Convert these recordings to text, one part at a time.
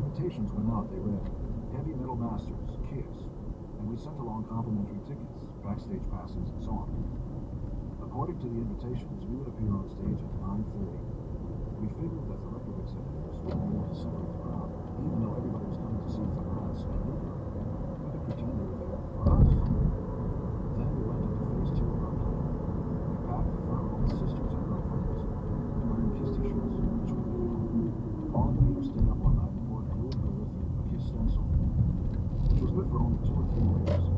invitations went out, they read, Heavy Metal Masters, Kiss, and we sent along complimentary tickets, backstage passes, and so on. According to the invitations, we would appear on stage at 9:30. We figured that the record executives would be able to separate the crowd, even though everybody was coming to see the Rats and Luther. We could pretend they were there for us. Then we went into phase 2 of our plan. We packed the front row with sisters and girlfriends, wearing Kiss t-shirts, which we did. Paul and Peter stayed up one night and poured glue and glitter through a Kiss stencil, which was good for only 2 or 3 layers.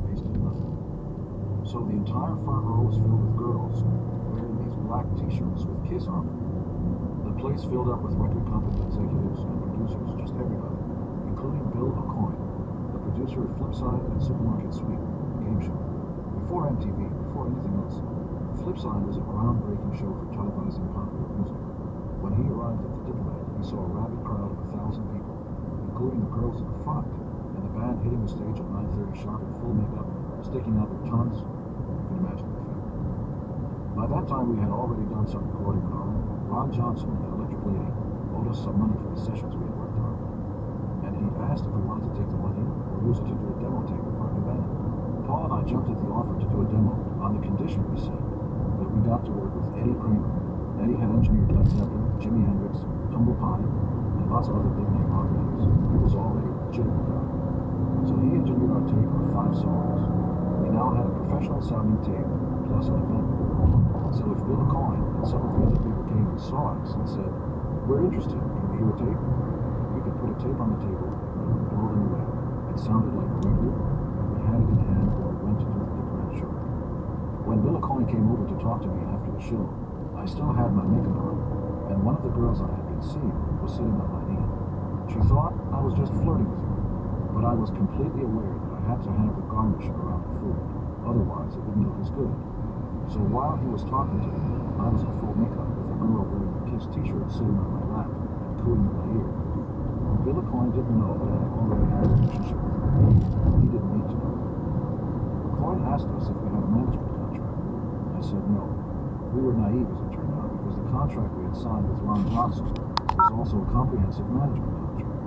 Wasted nothing. So the entire front row was filled with girls wearing these black t-shirts with Kiss on them. The place filled up with record company executives and producers, just everybody, including Bill O'Coin, the producer of Flipside and Supermarket Sweep, the game show. Before MTV, before anything else, Flipside was a groundbreaking show for televising popular music. When he arrived at the Diplomat, he saw a rabid crowd of 1,000 people, including the girls in the front, and the band hitting the stage at 9:30 sharp in full makeup, sticking out their tongues. You can imagine the effect. By that time, we had already done some recording on our own. Ron Johnson, the Electric Lady, owed us some money for the sessions we had worked on, and he asked if we wanted to take the money or use it to do a demo tape of our new band. Paul and I jumped at the offer to do a demo on the condition, we said, that we got to work with Eddie Kramer. Eddie had engineered Led Zeppelin, Jimi Hendrix, Humble Pie, and lots of other big-name rock bands. He was already a legitimate guy. So he engineered our tape of 5 songs. We now had a professional-sounding tape, plus an event. So if Bill O'Coin and some of the other people came and saw us and said, we're interested, can we hear a tape? We could put a tape on the table and it would blow them away. It sounded like a record, and we had it in hand when we went to do the Diplomat show. When Bill O'Coin came over to talk to me after the show, I still had my makeup on, and one of the girls I had been seeing was sitting on my knee. She thought I was just flirting with her, but I was completely aware that I had to have the garnish around the food, otherwise it wouldn't look as good. So while he was talking to me, I was in full makeup with a girl wearing a Kiss t-shirt sitting on my lap and cooing in my ear. Bill O'Coin didn't know that I already had a relationship with her. He didn't need to know. O'Coin asked us if we had a management contract. I said no. We were naive, as it turned out, because the contract we had signed with Ron Johnson was also a comprehensive management contract.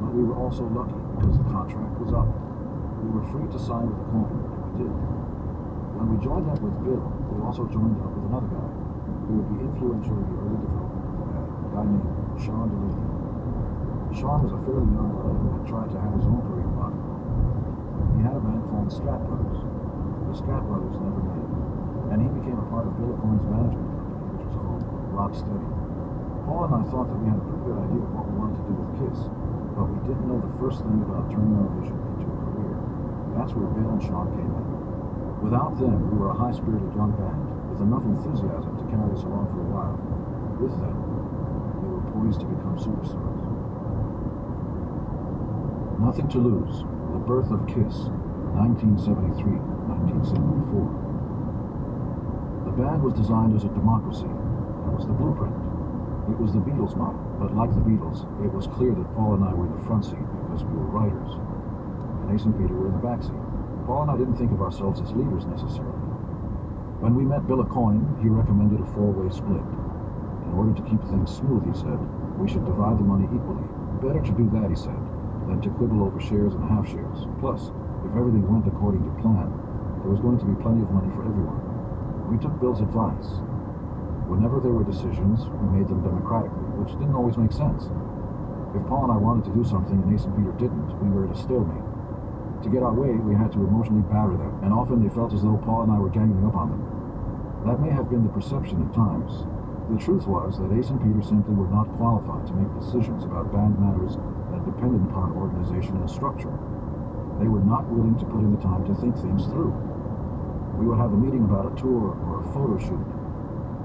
But we were also lucky because the contract was up. We were free to sign with O'Coin, and we did. When we joined up with Bill, we also joined up with another guy who would be influential in the early development of the band, a guy named Sean Delaney. Sean was a fairly young guy who had tried to have his own career in rock and roll. He had a band called the Scat Brothers. The Scat Brothers never made it, and he became a part of Bill O'Coin's management company, which was called Rocksteady. Paul and I thought that we had a pretty good idea of what we wanted to do with Kiss, but we didn't know the first thing about turning our vision into a career. That's where Bill and Sean came in. Without them, we were a high-spirited young band with enough enthusiasm to carry us along for a while. With them, we were poised to become superstars. Nothing to Lose, The Birth of Kiss, 1973-1974. The band was designed as a democracy. That was the blueprint. It was the Beatles model, but like the Beatles, it was clear that Paul and I were in the front seat because we were writers, and Ace and Peter were in the back seat. Paul and I didn't think of ourselves as leaders necessarily. When we met Bill O'Coin, he recommended a 4-way split. In order to keep things smooth, he said, we should divide the money equally. Better to do that, he said, than to quibble over shares and half shares. Plus, if everything went according to plan, there was going to be plenty of money for everyone. We took Bill's advice. Whenever there were decisions, we made them democratically, which didn't always make sense. If Paul and I wanted to do something and Ace and Peter didn't, we were at a stalemate. To get our way, we had to emotionally batter them, and often they felt as though Paul and I were ganging up on them. That may have been the perception at times. The truth was that Ace and Peter simply were not qualified to make decisions about band matters that depended upon organization and structure. They were not willing to put in the time to think things through. We would have a meeting about a tour or a photo shoot,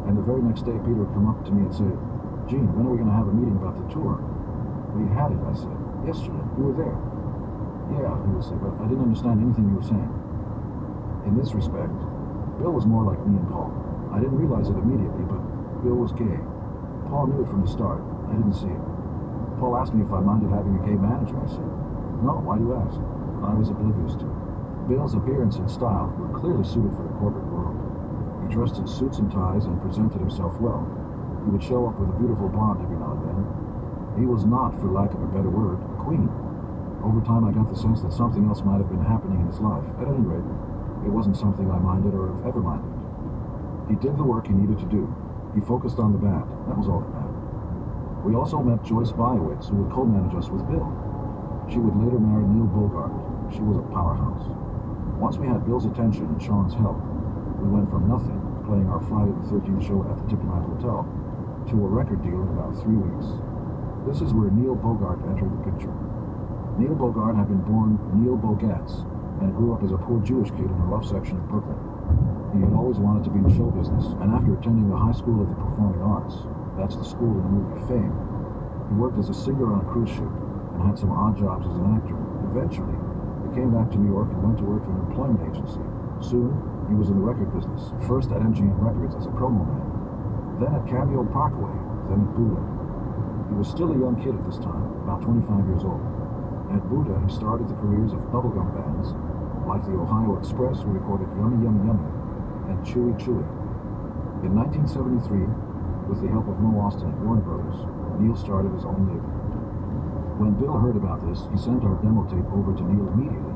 and the very next day Peter would come up to me and say, Gene, when are we going to have a meeting about the tour? We had it, I said. Yesterday. You were there. Yeah, he would say, but I didn't understand anything you were saying. In this respect, Bill was more like me and Paul. I didn't realize it immediately, but Bill was gay. Paul knew it from the start. I didn't see it. Paul asked me if I minded having a gay manager. I said, no, why do you ask? I was oblivious to it. Bill's appearance and style were clearly suited for the corporate world. He dressed in suits and ties and presented himself well. He would show up with a beautiful blonde every now and then. He was not, for lack of a better word, a queen. Over time I got the sense that something else might have been happening in his life. At any rate, it wasn't something I minded or have ever minded. He did the work he needed to do. He focused on the band. That was all that mattered. We also met Joyce Biowitz, who would co-manage us with Bill. She would later marry Neil Bogart. She was a powerhouse. Once we had Bill's attention and Sean's help, we went from nothing, playing our Friday the 13th show at the Diplomat Hotel, to a record deal in about 3 weeks. This is where Neil Bogart entered the picture. Neil Bogart had been born Neil Bogatz and grew up as a poor Jewish kid in a rough section of Brooklyn. He had always wanted to be in show business, and after attending the High School of the Performing Arts, that's the school in the movie Fame, he worked as a singer on a cruise ship and had some odd jobs as an actor. Eventually, he came back to New York and went to work for an employment agency. Soon, he was in the record business, first at MGM Records as a promo man, then at Cameo Parkway, then at Buddha. He was still a young kid at this time, about 25 years old. At Buddha, he started the careers of bubblegum bands, like the Ohio Express, who recorded Yummy Yummy Yummy and Chewy Chewy. In 1973, with the help of Mo Austin at Warner Brothers, Neil started his own label. When Bill heard about this, he sent our demo tape over to Neil immediately.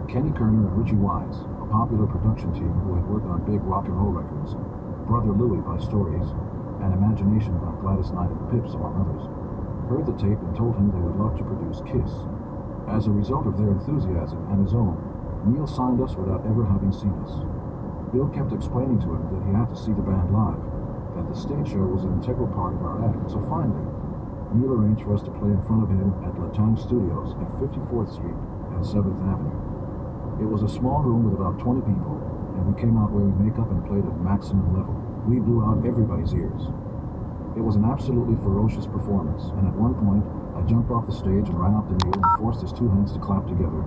Kenny Kerner and Richie Wise, a popular production team who had worked on big rock and roll records, Brother Louie by Stories, and Imagination by Gladys Knight and the Pips, among others, heard the tape and told him they would love to produce Kiss. As a result of their enthusiasm and his own, Neil signed us without ever having seen us. Bill kept explaining to him that he had to see the band live, that the stage show was an integral part of our act, so finally, Neil arranged for us to play in front of him at La Tang Studios at 54th Street and 7th Avenue. It was a small room with about 20 people, and we came out wearing makeup and played at maximum level. We blew out everybody's ears. It was an absolutely ferocious performance, and at one point, I jumped off the stage and ran up to Neil and forced his 2 hands to clap together.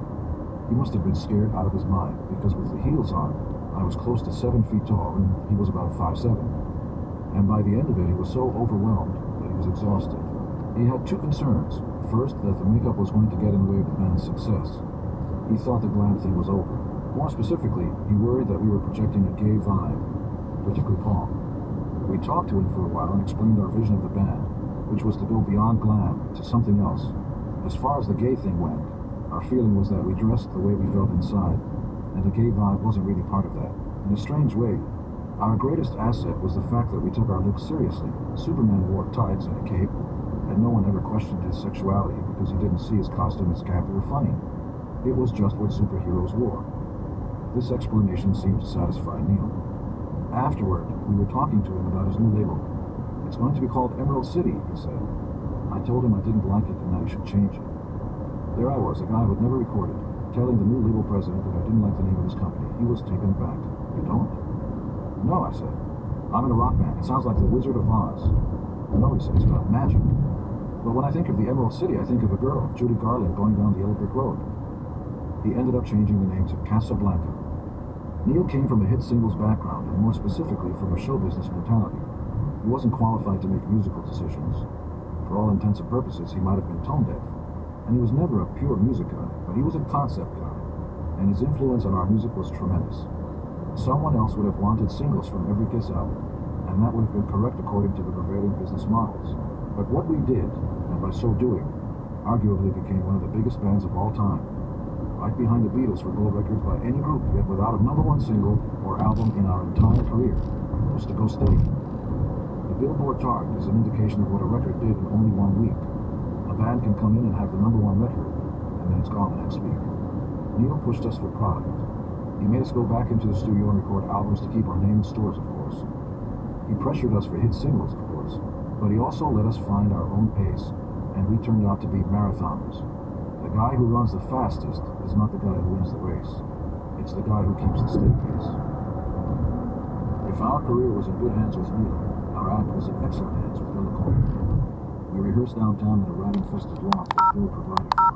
He must have been scared out of his mind, because with the heels on, I was close to 7 feet tall, and he was about 5'7". And by the end of it, he was so overwhelmed that he was exhausted. He had 2 concerns. First, that the makeup was going to get in the way of the band's success. He thought the glam thing was over. More specifically, he worried that we were projecting a gay vibe, particularly Paul. We talked to him for a while and explained our vision of the band, which was to go beyond glam to something else. As far as the gay thing went, our feeling was that we dressed the way we felt inside, and the gay vibe wasn't really part of that. In a strange way, our greatest asset was the fact that we took our looks seriously. Superman wore tights and a cape, and no one ever questioned his sexuality because he didn't see his costume and scapular funny. It was just what superheroes wore. This explanation seemed to satisfy Neil. Afterward, we were talking to him about his new label. "It's going to be called Emerald City," he said. I told him I didn't like it and that he should change it. There I was, a guy who had never recorded, telling the new label president that I didn't like the name of his company. He was taken aback. "You don't?" "No," I said. "I'm in a rock band. It sounds like the Wizard of Oz." "No," he said, "it's about magic." "But when I think of the Emerald City, I think of a girl, Judy Garland, going down the Yellow Brick Road." He ended up changing the name to Casablanca. Neil came from a hit singles background, and more specifically from a show business mentality. He wasn't qualified to make musical decisions. For all intents and purposes, he might have been tone deaf. And he was never a pure music guy, but he was a concept guy, and his influence on our music was tremendous. Someone else would have wanted singles from every Kiss album, and that would have been correct according to the prevailing business models. But what we did, and by so doing, arguably became one of the biggest bands of all time, right behind the Beatles for gold records by any group, yet without a #1 single or album in our entire career, was to go steady. The Billboard chart is an indication of what a record did in only 1 week. A band can come in and have the #1 record, and then it's gone the next week. Neil pushed us for product. He made us go back into the studio and record albums to keep our name in stores, of course. He pressured us for hit singles, of course, but he also let us find our own pace, and we turned out to be marathoners. The guy who runs the fastest is not the guy who wins the race. It's the guy who keeps the steady pace. If our career was in good hands with Neil, our act was in excellent hands with Bill. We rehearsed downtown in a rat-infested loft that Bill provided for us.